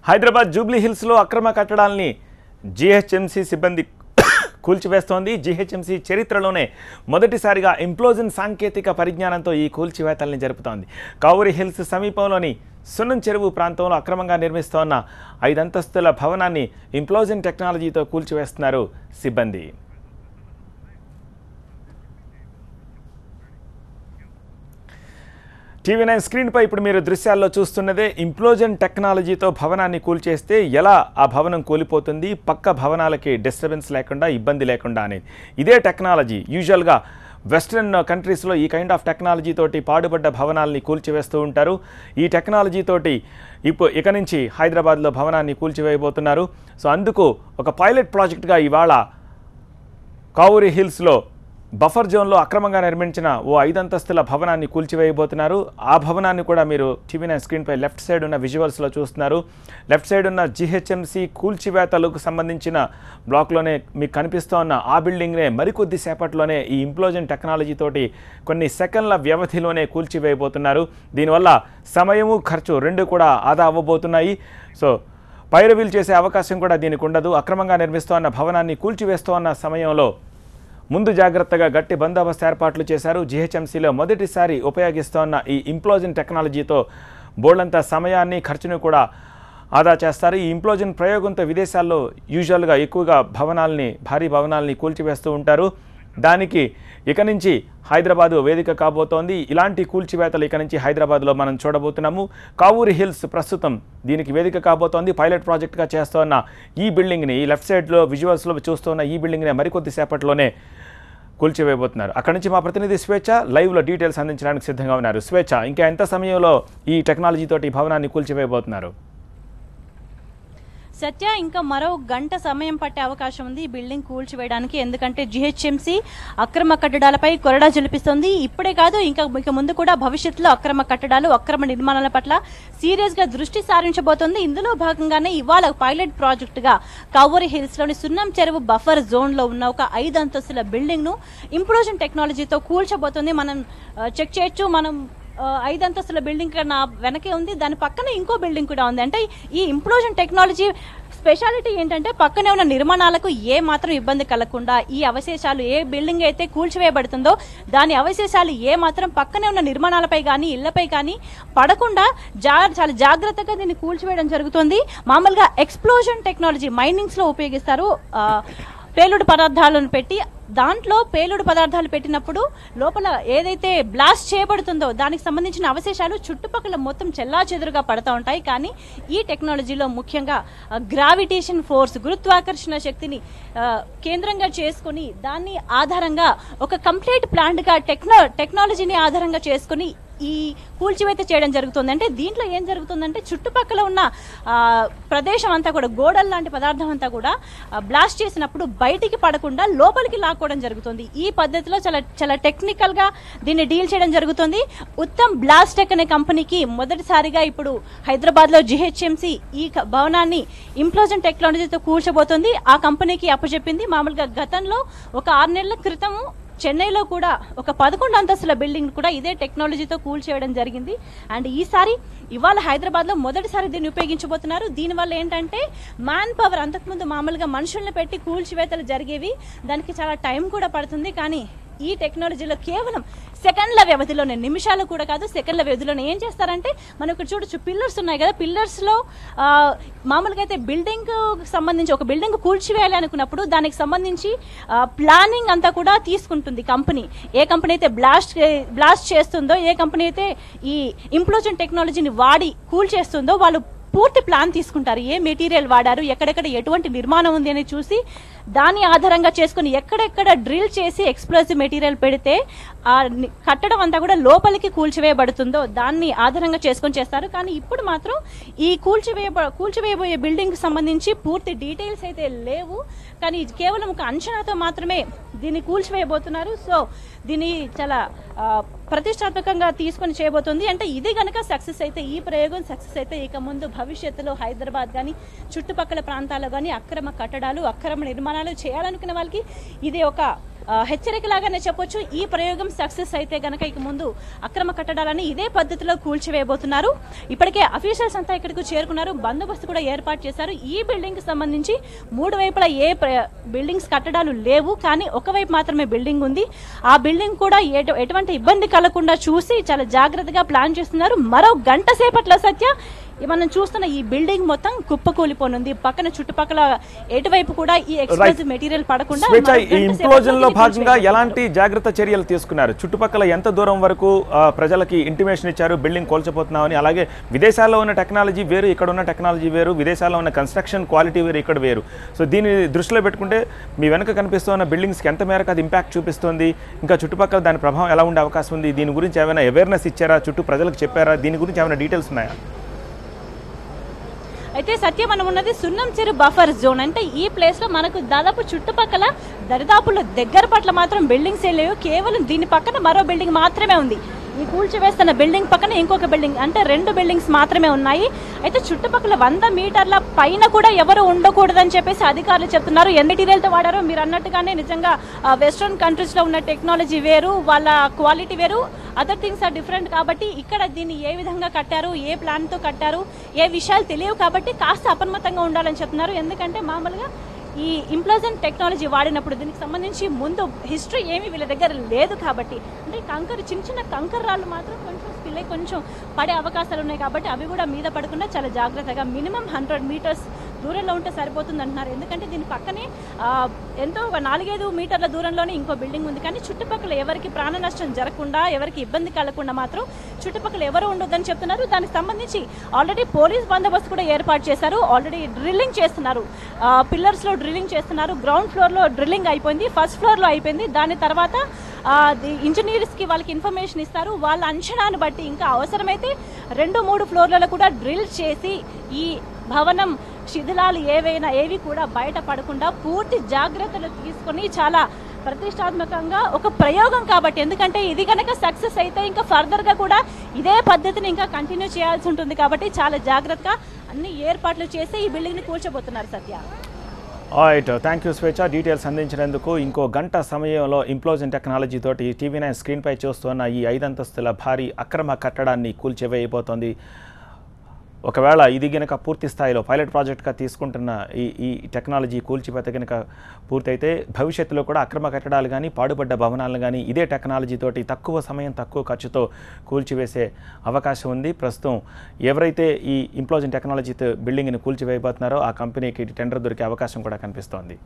Hyderabad Jubilee హిల్స్లో అక్రమ కట్టడాల్ని GHMC సిబ్బంది కూల్చివేస్తోంది. జీహెచ్ఎంసీ చరిత్రలోనే మొదటిసారిగా ఇంప్లోజన్ సాంకేతిక పరిజ్ఞానంతో ఈ కూల్చివేతల్ని జరుపుతోంది. కావూరి హిల్స్ సమీపంలోని సున్నం చెరువు ప్రాంతంలో అక్రమంగా నిర్మిస్తోన్న 5 అంతస్తుల భవనాన్ని ఇంప్లోజన్ టెక్నాలజీతో కూల్చివేస్తున్నారు సిబ్బంది. టీవీ9 స్క్రీన్పై ఇప్పుడు మీరు దృశ్యాల్లో చూస్తున్నదే ఇంప్లోజన్ టెక్నాలజీతో భవనాన్ని కూల్చేస్తే ఎలా ఆ భవనం కూలిపోతుంది, పక్క భవనాలకి డిస్టర్బెన్స్ లేకుండా, ఇబ్బంది లేకుండా అనేది. ఇదే టెక్నాలజీ యూజువల్గా వెస్ట్రన్ కంట్రీస్లో ఈ కైండ్ ఆఫ్ టెక్నాలజీ తోటి పాడుబడ్డ భవనాల్ని కూల్చివేస్తూ ఉంటారు. ఈ టెక్నాలజీ తోటి ఇక నుంచి హైదరాబాద్లో భవనాన్ని కూల్చివేయబోతున్నారు. సో అందుకు ఒక పైలట్ ప్రాజెక్ట్గా ఇవాళ కావూరి హిల్స్లో బఫర్ జోన్లో అక్రమంగా నిర్మించిన ఓ 5 అంతస్తుల భవనాన్ని కూల్చివేయబోతున్నారు. ఆ భవనాన్ని కూడా మీరు టీవీ9 స్క్రీన్పై లెఫ్ట్ సైడ్ ఉన్న విజువల్స్లో చూస్తున్నారు. లెఫ్ట్ సైడ్ ఉన్న జీహెచ్ఎంసీ కూల్చివేతలకు సంబంధించిన బ్లాక్లోనే మీకు కనిపిస్తూ ఉన్న ఆ బిల్డింగ్నే మరికొద్ది సేపట్లోనే ఈ ఇంప్లోజన్ టెక్నాలజీ తోటి కొన్ని సెకండ్ల వ్యవధిలోనే కూల్చివేయబోతున్నారు. దీనివల్ల సమయము ఖర్చు రెండు కూడా ఆదా అవ్వబోతున్నాయి. సో పైరవీలు చేసే అవకాశం కూడా దీనికి ఉండదు. అక్రమంగా నిర్మిస్తూ ఉన్న భవనాన్ని కూల్చివేస్తూ ఉన్న సమయంలో ముందు జాగ్రత్తగా గట్టి బందోబస్తు ఏర్పాట్లు చేశారు. జీహెచ్ఎంసీలో మొదటిసారి ఉపయోగిస్తోన్న ఈ ఇంప్లోజన్ టెక్నాలజీతో బోర్డంత సమయాన్ని ఖర్చును కూడా ఆదా చేస్తారు. ఈ ఇంప్లోజన్ ప్రయోగంతో విదేశాల్లో యూజువల్గా ఎక్కువగా భారీ భవనాల్ని కూల్చివేస్తూ ఉంటారు. దానికి ఇక నుంచి హైదరాబాదు వేదిక కాబోతోంది. ఇలాంటి కూల్చివేతలు ఇక నుంచి హైదరాబాద్లో మనం చూడబోతున్నాము. కావూరి హిల్స్ ప్రస్తుతం దీనికి వేదిక కాబోతోంది. పైలట్ ప్రాజెక్ట్గా చేస్తున్న ఈ బిల్డింగ్ని, ఈ లెఫ్ట్ సైడ్లో విజువల్స్లో చూస్తున్న ఈ బిల్డింగ్ని మరికొద్ది సేపట్లోనే కూల్చివేయబోతున్నారు. అక్కడి నుంచి మా ప్రతినిధి స్వేచ్ఛ లైవ్లో డీటెయిల్స్ అందించడానికి సిద్ధంగా ఉన్నారు. స్వేచ్ఛ, ఇంకా ఎంత సమయంలో ఈ టెక్నాలజీతోటి ఈ భవనాన్ని కూల్చివేయబోతున్నారు? సత్య, ఇంకా మరో గంట సమయం పట్టే అవకాశం ఉంది ఈ బిల్డింగ్ కూల్చివేయడానికి. ఎందుకంటే జీహెచ్ఎంసీ అక్రమ కట్టడాలపై కొరడా జలిపిస్తుంది. ఇప్పుడే కాదు, ఇంకా ముందు కూడా భవిష్యత్తులో అక్రమ కట్టడాలు, అక్రమ నిర్మాణాల పట్ల సీరియస్గా దృష్టి సారించబోతోంది. ఇందులో భాగంగానే ఇవాళ పైలట్ ప్రాజెక్టుగా కావూరి హిల్స్లోని సున్నం చెరువు బఫర్ జోన్లో ఉన్న ఒక 5 అంతస్తుల బిల్డింగ్ను ఇంప్లోజన్ టెక్నాలజీతో కూల్చబోతోంది. మనం చెక్ చేయొచ్చు. మనం 5 అంతస్తుల బిల్డింగ్ నా వెనకే ఉంది, దాని పక్కన ఇంకో బిల్డింగ్ కూడా ఉంది. అంటే ఈ ఇంప్లోజన్ టెక్నాలజీ స్పెషాలిటీ ఏంటంటే పక్కనే ఉన్న నిర్మాణాలకు ఏ మాత్రం ఇబ్బంది కలగకుండా, ఈ అవశేషాలు ఏ బిల్డింగ్ అయితే కూల్చివేయబడుతుందో దాని అవశేషాలు ఏ మాత్రం పక్కనే ఉన్న నిర్మాణాలపై కానీ ఇళ్లపై కానీ పడకుండా చాలా జాగ్రత్తగా దీన్ని కూల్చివేయడం జరుగుతుంది. మామూలుగా ఎక్స్ప్లోజన్ టెక్నాలజీ మైనింగ్స్లో ఉపయోగిస్తారు. పేలుడు పదార్థాలను పెట్టి దాంట్లో పేలుడు పదార్థాలు పెట్టినప్పుడు లోపల ఏదైతే బ్లాస్ట్ చేయబడుతుందో దానికి సంబంధించిన అవశేషాలు చుట్టుపక్కల మొత్తం చెల్లాచెదురుగా పడుతూ ఉంటాయి. కానీ ఈ టెక్నాలజీలో ముఖ్యంగా గ్రావిటేషన్ ఫోర్స్, గురుత్వాకర్షణ శక్తిని కేంద్రంగా చేసుకుని దాన్ని ఆధారంగా ఒక కంప్లీట్ ప్లాంట్గా టెక్నాలజీని ఆధారంగా చేసుకుని ఈ కూల్చివేత చేయడం జరుగుతుంది. అంటే దీంట్లో ఏం జరుగుతుందంటే చుట్టుపక్కల ఉన్న ప్రదేశం అంతా కూడా, గోడల లాంటి పదార్థం అంతా కూడా బ్లాస్ట్ చేసినప్పుడు బయటికి పడకుండా లోపలికి లాక్కోవడం జరుగుతుంది. ఈ పద్ధతిలో చాలా టెక్నికల్గా దీన్ని డీల్ చేయడం జరుగుతుంది. ఉత్తమ్ బ్లాస్టెక్ అనే కంపెనీకి మొదటిసారిగా ఇప్పుడు హైదరాబాద్లో జీహెచ్ఎంసీ ఈ భవనాన్ని ఇంప్లోజన్ టెక్నాలజీతో కూల్చబోతుంది. ఆ కంపెనీకి అప్పచెప్పింది. మామూలుగా గతంలో ఒక 6 నెలల క్రితము చెన్నైలో కూడా ఒక 11 అంతస్తుల బిల్డింగ్ కూడా ఇదే టెక్నాలజీతో కూల్చేయడం జరిగింది. అండ్ ఇవాళ హైదరాబాద్లో మొదటిసారి దీన్ని ఉపయోగించబోతున్నారు. దీనివల్ల ఏంటంటే మ్యాన్ పవర్, అంతకుముందు మామూలుగా మనుషుల్ని పెట్టి కూల్చివేతలు జరిగేవి, దానికి చాలా టైం కూడా పడుతుంది. కానీ ఈ టెక్నాలజీలో కేవలం సెకండ్ల వ్యవధిలోనే, నిమిషాలు కూడా కాదు, సెకండ్ల వ్యవధిలోనే ఏం చేస్తారంటే, మనం ఇక్కడ చూడొచ్చు పిల్లర్స్ ఉన్నాయి కదా, పిల్లర్స్లో మామూలుగా అయితే బిల్డింగ్ సంబంధించి ఒక బిల్డింగ్ కూల్చివేయాలి అనుకున్నప్పుడు దానికి సంబంధించి ప్లానింగ్ అంతా కూడా తీసుకుంటుంది కంపెనీ. ఏ కంపెనీ అయితే బ్లాస్ట్ చేస్తుందో, ఏ కంపెనీ అయితే ఈ ఇంప్లోజన్ టెక్నాలజీని వాడి కూల్చేస్తుందో వాళ్ళు పూర్తి ప్లాన్ తీసుకుంటారు. ఏ మెటీరియల్ వాడారు, ఎక్కడెక్కడ ఎటువంటి నిర్మాణం ఉంది అని చూసి దాన్ని ఆధారంగా చేసుకుని ఎక్కడెక్కడ డ్రిల్ చేసి ఎక్స్ప్లోజివ్ మెటీరియల్ పెడితే ఆ కట్టడం అంతా కూడా లోపలికి కూల్చివేయబడుతుందో దాన్ని ఆధారంగా చేసుకొని చేస్తారు. కానీ ఇప్పుడు మాత్రం ఈ కూల్చివేయబోయే బిల్డింగ్కి సంబంధించి పూర్తి డీటెయిల్స్ అయితే లేవు. కానీ కేవలం ఒక అంచనాతో మాత్రమే దీన్ని కూల్చివేయబోతున్నారు. సో దీన్ని చాలా ప్రతిష్టాత్మకంగా తీసుకొని చేయబోతుంది. అంటే ఇది కనుక సక్సెస్ అయితే, ఈ ప్రయోగం సక్సెస్ అయితే ఇక ముందు భవిష్యత్తులో హైదరాబాద్ కానీ చుట్టుపక్కల ప్రాంతాల్లో కానీ అక్రమ కట్టడాలు, అక్రమ నిర్మాణాలు చేయాలనుకునే వాళ్ళకి ఇది ఒక హెచ్చరికలాగానే చెప్పొచ్చు. ఈ ప్రయోగం సక్సెస్ అయితే గనక ఇక ముందు అక్రమ కట్టడాలని ఇదే పద్ధతిలో కూల్చివేయబోతున్నారు. ఇప్పటికే అఫీషియల్స్ అంతా ఇక్కడికి చేరుకున్నారు, బందోబస్తు కూడా ఏర్పాటు చేశారు. ఈ బిల్డింగ్ కి సంబంధించి 3 వైపులా ఏ బిల్డింగ్స్ కట్టడాలు లేవు, కానీ ఒకవైపు మాత్రమే బిల్డింగ్ ఉంది. ఆ బిల్డింగ్ కూడా ఎటువంటి ఇబ్బంది కలగకుండా చూసి చాలా జాగ్రత్తగా ప్లాన్ చేస్తున్నారు. మరో గంట సేపట్లో సత్య మనం చూస్తున్న ఈ బిల్డింగ్ మొత్తం కుప్పకూలిపోనుంది. పక్కన చుట్టుపక్కల ఎటువైపు కూడా ఈ ఎక్స్ప్లోజివ్ మెటీరియల్ పడకుండా ఇంప్లోజన్ లో భాగంగా ఎలాంటి జాగ్రత్త చర్యలు తీసుకున్నారు? చుట్టుపక్కల ఎంత దూరం వరకు ప్రజలకి ఇంటిమేషన్ ఇచ్చారు బిల్డింగ్ కోల్చిపోతున్నామని? అలాగే విదేశాల్లో ఉన్న టెక్నాలజీ వేరు, ఇక్కడ ఉన్న టెక్నాలజీ వేరు, విదేశాల్లో ఉన్న కన్స్ట్రక్షన్ క్వాలిటీ వేరు, ఇక్కడ వేరు. సో దీన్ని దృష్టిలో పెట్టుకుంటే మీ వెనక కనిపిస్తున్న బిల్డింగ్స్కి ఎంత మేరకు అది ఇంపాక్ట్ చూపిస్తుంది, ఇంకా చుట్టుపక్కల దాని ప్రభావం ఎలా ఉండే అవకాశం ఉంది? దీని గురించి ఏమైనా అవేర్నెస్ ఇచ్చారా, చుట్టూ ప్రజలకు చెప్పారా? దీని గురించి ఏమైనా డీటెయిల్స్ ఉన్నాయా? అయితే సత్యం మనం ఉన్నది సున్నం చెరు బఫర్ జోన్. అంటే ఈ ప్లేస్ లో మనకు దాదాపు చుట్టుపక్కల దరిదాపుల దగ్గర పట్ల మాత్రం బిల్డింగ్స్ లేవు. కేవలం దీని పక్కన మరో బిల్డింగ్ మాత్రమే ఉంది. ఈ కూల్చివేస్తున్న బిల్డింగ్ పక్కన ఇంకొక బిల్డింగ్, అంటే 2 బిల్డింగ్స్ మాత్రమే ఉన్నాయి. అయితే చుట్టుపక్కల 100 మీటర్ల పైన కూడా ఎవరు ఉండకూడదని చెప్పేసి అధికారులు చెప్తున్నారు. ఎన్ని మెటీరియల్తో వాడారో మీరు అన్నట్టుగానే నిజంగా వెస్ట్రన్ కంట్రీస్లో ఉన్న టెక్నాలజీ వేరు, వాళ్ళ క్వాలిటీ వేరు, అదర్ థింగ్స్ ఆర్ డిఫరెంట్. కాబట్టి ఇక్కడ దీన్ని ఏ విధంగా కట్టారు, ఏ ప్లాన్తో కట్టారు, ఏ విషయాలు తెలియవు. కాబట్టి కాస్త అప్రమత్తంగా ఉండాలని చెప్తున్నారు. ఎందుకంటే మామూలుగా ఈ ఇంప్లోజన్ టెక్నాలజీ వాడినప్పుడు దీనికి సంబంధించి ముందు హిస్టరీ ఏమీ వీళ్ళ దగ్గర లేదు. కాబట్టి అంటే చిన్న చిన్న కంకర్ రాళ్ళు మాత్రం కొంచెం స్పిల్ అయ్యి కొంచెం పడే అవకాశాలు ఉన్నాయి. కాబట్టి అవి కూడా మీద పడకుండా చాలా జాగ్రత్తగా మినిమం 100 మీటర్స్ దూరంలో ఉంటే సరిపోతుంది అంటున్నారు. ఎందుకంటే దీని పక్కనే ఎంతో 4-5 మీటర్ల దూరంలోనే ఇంకో బిల్డింగ్ ఉంది. కానీ చుట్టుపక్కల ఎవరికి ప్రాణ నష్టం జరగకుండా, ఎవరికి ఇబ్బంది కలగకుండా మాత్రం చుట్టుపక్కల ఎవరు ఉండొద్దని చెప్తున్నారు. దానికి సంబంధించి ఆల్రెడీ పోలీస్ బందోబస్తు కూడా ఏర్పాటు చేశారు. ఆల్రెడీ డ్రిల్లింగ్ చేస్తున్నారు, పిల్లర్స్లో డ్రిల్లింగ్ చేస్తున్నారు. గ్రౌండ్ ఫ్లోర్లో డ్రిల్లింగ్ అయిపోయింది, ఫస్ట్ ఫ్లోర్లో అయిపోయింది. దాని తర్వాత ఇంజనీర్స్కి వాళ్ళకి ఇన్ఫర్మేషన్ ఇస్తారు. వాళ్ళ అంచనాను బట్టి ఇంకా అవసరమైతే 2-3 ఫ్లోర్లలో కూడా డ్రిల్ చేసి ఈ భవనం శిథిలాలు ఏవి కూడా బయట పడకుండా పూర్తి జాగ్రత్తలు తీసుకొని చాలా ప్రతిష్టాత్మకంగా ఒక ప్రయోగం కాబట్టి, ఎందుకంటే ఇది కనుక సక్సెస్ అయితే ఇంకా ఫర్దర్గా కూడా ఇదే పద్ధతిని ఇంకా కంటిన్యూ చేయాల్సి ఉంటుంది. కాబట్టి చాలా జాగ్రత్తగా అన్ని ఏర్పాట్లు చేసి ఈ బిల్డింగ్ని కూల్చోబోతున్నారు. సత్య రైట్, థ్యాంక్ యూ స్వేచ్ఛ, డీటెయిల్స్ అందించినందుకు. ఇంకో గంట సమయంలో ఇంప్లోజన్ టెక్నాలజీ తోటి TV9 స్క్రీన్పై చూస్తున్న ఈ 5 అంతస్తుల భారీ అక్రమ కట్టడాన్ని కూల్చివేయబోతోంది. ఒకవేళ ఇది గనక పూర్తి స్థాయిలో పైలట్ ప్రాజెక్ట్గా తీసుకుంటున్న ఈ టెక్నాలజీ కూల్చిపోతే కనుక పూర్తయితే భవిష్యత్తులో కూడా అక్రమ కట్టడాలు కానీ, పాడుపడ్డ భవనాలను కానీ ఇదే టెక్నాలజీతోటి తక్కువ సమయం, తక్కువ ఖర్చుతో కూల్చివేసే అవకాశం ఉంది. ప్రస్తుతం ఎవరైతే ఈ ఇంప్లోజన్ టెక్నాలజీతో బిల్డింగ్ని కూల్చివేయబోతున్నారో ఆ కంపెనీకి టెండర్ దొరికే అవకాశం కూడా కనిపిస్తోంది.